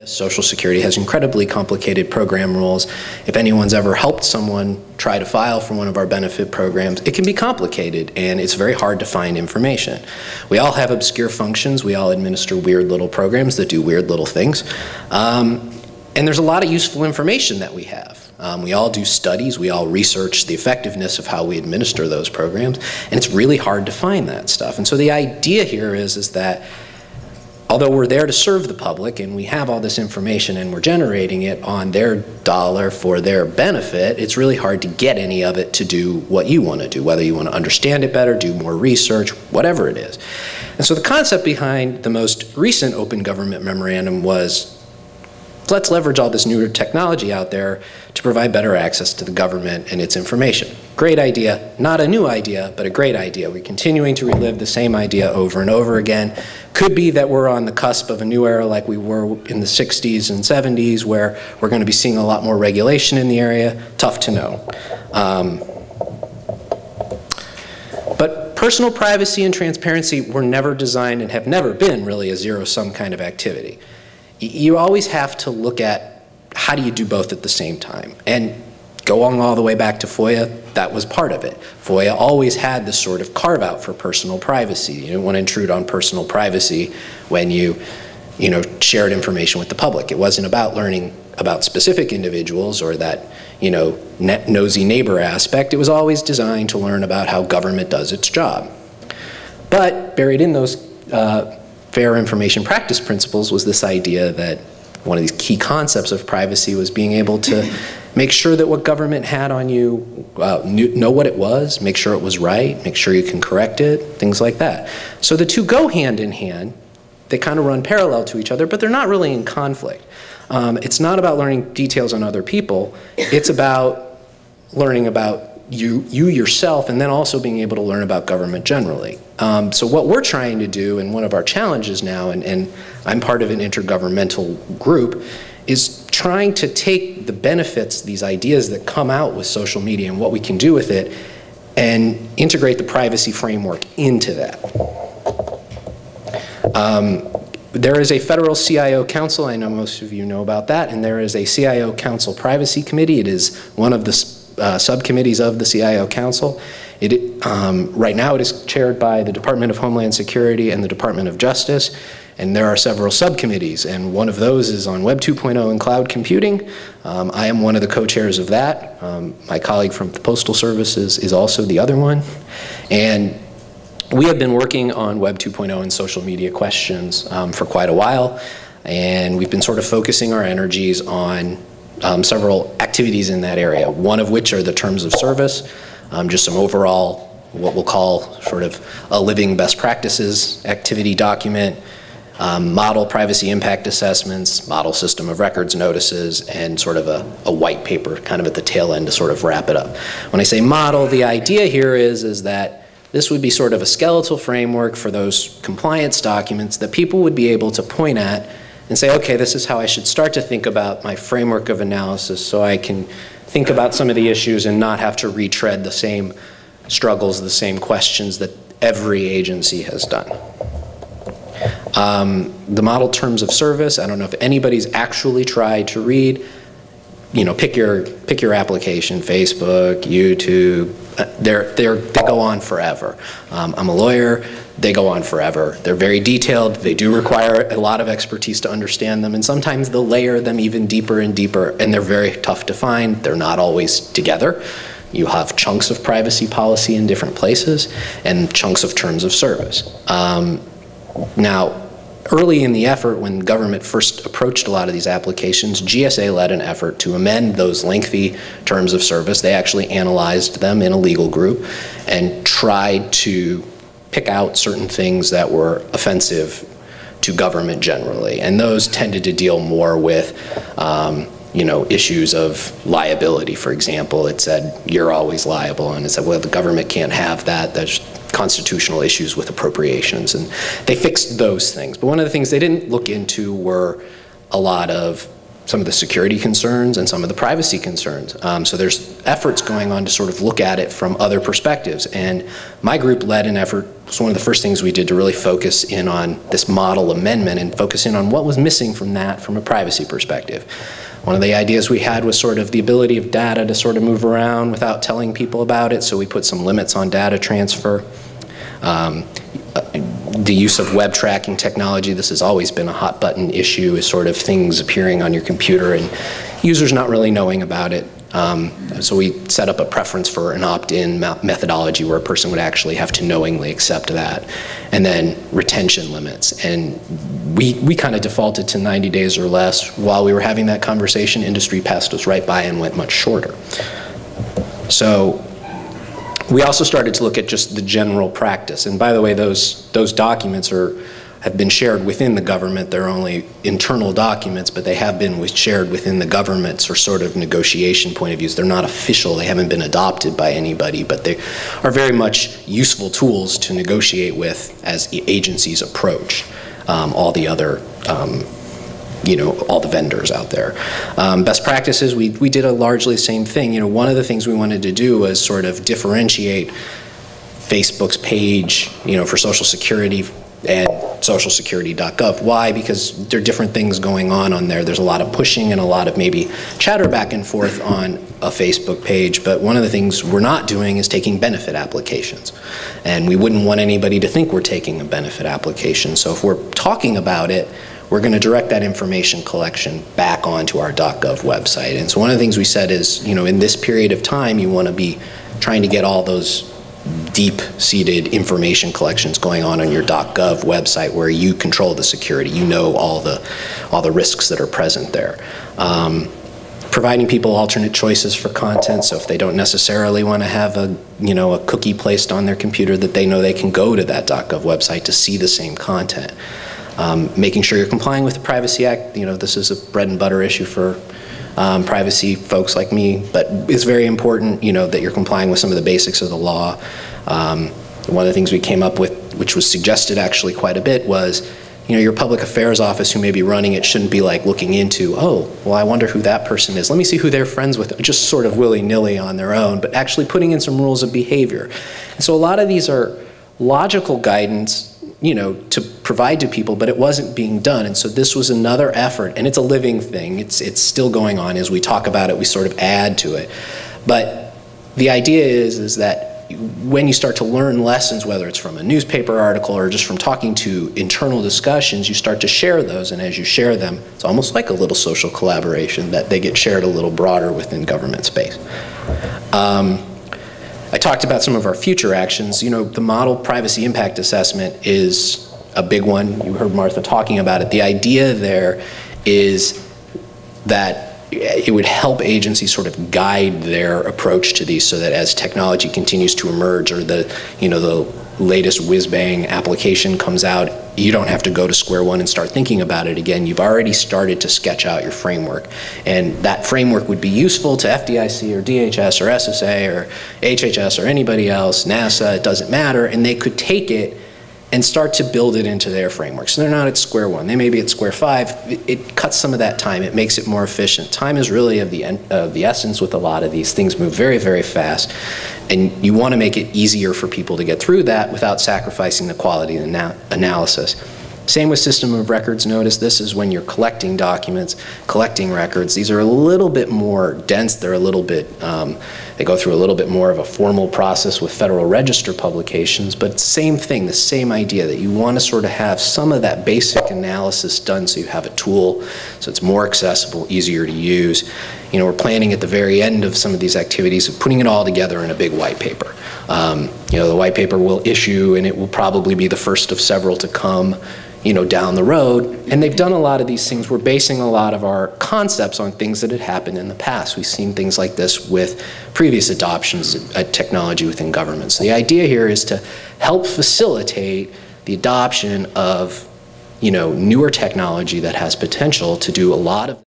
Social Security has incredibly complicated program rules. If anyone's ever helped someone try to file for one of our benefit programs, it can be complicated and it's very hard to find information. We all have obscure functions. We all administer weird little programs that do weird little things. And there's a lot of useful information that we have. We all do studies. We all research the effectiveness of how we administer those programs. And it's really hard to find that stuff. And so the idea here is that although we're there to serve the public and we have all this information and we're generating it on their dollar for their benefit, it's really hard to get any of it to do what you want to do, whether you want to understand it better, do more research, whatever it is. And so the concept behind the most recent Open Government Memorandum was, let's leverage all this newer technology out there to provide better access to the government and its information. Great idea, not a new idea, but a great idea. We're continuing to relive the same idea over and over again. Could be that we're on the cusp of a new era like we were in the 60s and 70s where we're going to be seeing a lot more regulation in the area. Tough to know. But personal privacy and transparency were never designed and have never been really a zero-sum kind of activity. You always have to look at how do you do both at the same time. And going all the way back to FOIA, that was part of it. FOIA always had this sort of carve out for personal privacy. You didn't want to intrude on personal privacy when you shared information with the public. It wasn't about learning about specific individuals or that, nosy neighbor aspect. It was always designed to learn about how government does its job. But buried in those fair information practice principles was this idea that one of these key concepts of privacy was being able to make sure that what government had on you, know what it was, make sure it was right, make sure you can correct it, things like that. So the two go hand in hand. They kind of run parallel to each other, but they're not really in conflict. It's not about learning details on other people. It's about learning about you yourself, and then also being able to learn about government generally. So what we're trying to do, and one of our challenges now, and I'm part of an intergovernmental group, is trying to take the benefits, these ideas that come out with social media and what we can do with it, and integrate the privacy framework into that. There is a federal CIO council, I know most of you know about that, and there is a CIO Council Privacy Committee. It is one of the subcommittees of the CIO Council. Right now it is chaired by the Department of Homeland Security and the Department of Justice, and there are several subcommittees, and one of those is on Web 2.0 and cloud computing. I am one of the co-chairs of that. My colleague from the Postal Service is also the other one. And we have been working on Web 2.0 and social media questions for quite a while, and we've been sort of focusing our energies on several activities in that area, one of which are the terms of service, just some overall, what we'll call sort of a living best practices activity document, model privacy impact assessments, model system of records notices, and sort of a white paper kind of at the tail end to sort of wrap it up. When I say model, the idea here is that this would be sort of a skeletal framework for those compliance documents that people would be able to point at and say, okay, this is how I should start to think about my framework of analysis so I can think about some of the issues and not have to retread the same struggles, the same questions that every agency has done. The model terms of service, I don't know if anybody's actually tried to read, pick your application, Facebook, YouTube, they go on forever. I'm a lawyer, they go on forever. They're very detailed, they do require a lot of expertise to understand them, and sometimes they'll layer them even deeper and deeper, and they're very tough to find. They're not always together. You have chunks of privacy policy in different places, and chunks of terms of service. Now, early in the effort, when government first approached a lot of these applications, GSA led an effort to amend those lengthy terms of service. They actually analyzed them in a legal group and tried to pick out certain things that were offensive to government generally. And those tended to deal more with issues of liability, for example. It said, you're always liable. And it said, well, the government can't have that. There's constitutional issues with appropriations. And they fixed those things. But one of the things they didn't look into were a lot of some of the security concerns and some of the privacy concerns. So there's efforts going on to sort of look at it from other perspectives. And my group led an effort. It was one of the first things we did to really focus in on this model amendment and focus in on what was missing from that from a privacy perspective. One of the ideas we had was sort of the ability of data to sort of move around without telling people about it, so we put some limits on data transfer. The use of web tracking technology, this has always been a hot button issue, is sort of things appearing on your computer and users not really knowing about it. So we set up a preference for an opt-in methodology where a person would actually have to knowingly accept that. And then retention limits. And we kind of defaulted to 90 days or less. While we were having that conversation, industry passed us right by and went much shorter. So we also started to look at just the general practice. And by the way, those documents have been shared within the government. They're only internal documents, but they have been shared within the government's or sort of negotiation point of views. They're not official. They haven't been adopted by anybody, but they are very much useful tools to negotiate with as agencies approach all the other all the vendors out there. Best practices, we did a largely same thing. One of the things we wanted to do was sort of differentiate Facebook's page, for Social Security and socialsecurity.gov. Why? Because there are different things going on there. There's a lot of pushing and a lot of maybe chatter back and forth on a Facebook page, but one of the things we're not doing is taking benefit applications. And we wouldn't want anybody to think we're taking a benefit application. So if we're talking about it, we're going to direct that information collection back onto our .gov website. And so one of the things we said is, in this period of time, you want to be trying to get all those deep-seated information collections going on your .gov website where you control the security. You know all the risks that are present there. Providing people alternate choices for content, so if they don't necessarily want to have a cookie placed on their computer, that they know they can go to that .gov website to see the same content. Making sure you're complying with the Privacy Act. This is a bread and butter issue for privacy folks like me, but it's very important, that you're complying with some of the basics of the law. One of the things we came up with, which was suggested actually quite a bit, was, your public affairs office who may be running it shouldn't be like looking into, oh, well, I wonder who that person is. Let me see who they're friends with, just sort of willy-nilly on their own, but actually putting in some rules of behavior. And so a lot of these are logical guidance, to provide to people, but it wasn't being done. And so this was another effort, and it's a living thing. It's still going on. As we talk about it, we sort of add to it. But the idea is that when you start to learn lessons, whether it's from a newspaper article or just from talking to internal discussions, you start to share those, and as you share them, it's almost like a little social collaboration that they get shared a little broader within government space. I talked about some of our future actions. The model privacy impact assessment is a big one. You heard Martha talking about it. The idea there is that it would help agencies sort of guide their approach to these so that as technology continues to emerge or the latest whiz-bang application comes out, you don't have to go to square one and start thinking about it again. You've already started to sketch out your framework. And that framework would be useful to FDIC or DHS or SSA or HHS or anybody else, NASA, it doesn't matter, and they could take it and start to build it into their framework. So they're not at square one. They may be at square five. It cuts some of that time. It makes it more efficient. Time is really of the essence with a lot of these things. Move very, very fast. And you want to make it easier for people to get through that without sacrificing the quality of the analysis. Same with system of records. Notice this is when you're collecting documents, collecting records. These are a little bit more dense. They're a little bit, they go through a little bit more of a formal process with Federal Register publications, but same thing, the same idea that you want to sort of have some of that basic analysis done so you have a tool, so it's more accessible, easier to use. We're planning at the very end of some of these activities of putting it all together in a big white paper. The white paper will issue, and it will probably be the first of several to come down the road, and they've done a lot of these things. We're basing a lot of our concepts on things that had happened in the past. We've seen things like this with previous adoptions of technology within government. So the idea here is to help facilitate the adoption of newer technology that has potential to do a lot of